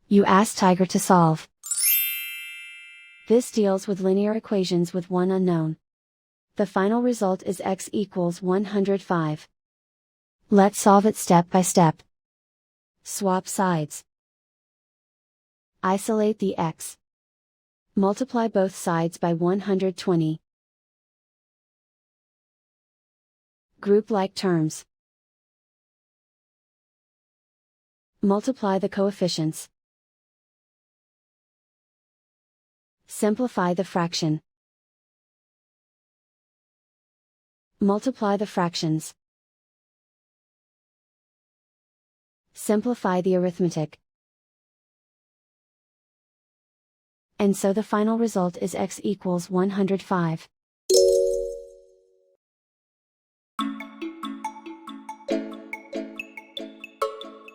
You ask Tiger to solve. This deals with linear equations with one unknown. The final result is x equals 105. Let's solve it step by step. Swap sides. Isolate the x. Multiply both sides by 120. Group like terms. Multiply the coefficients. Simplify the fraction. Multiply the fractions. Simplify the arithmetic. And so the final result is x equals 105.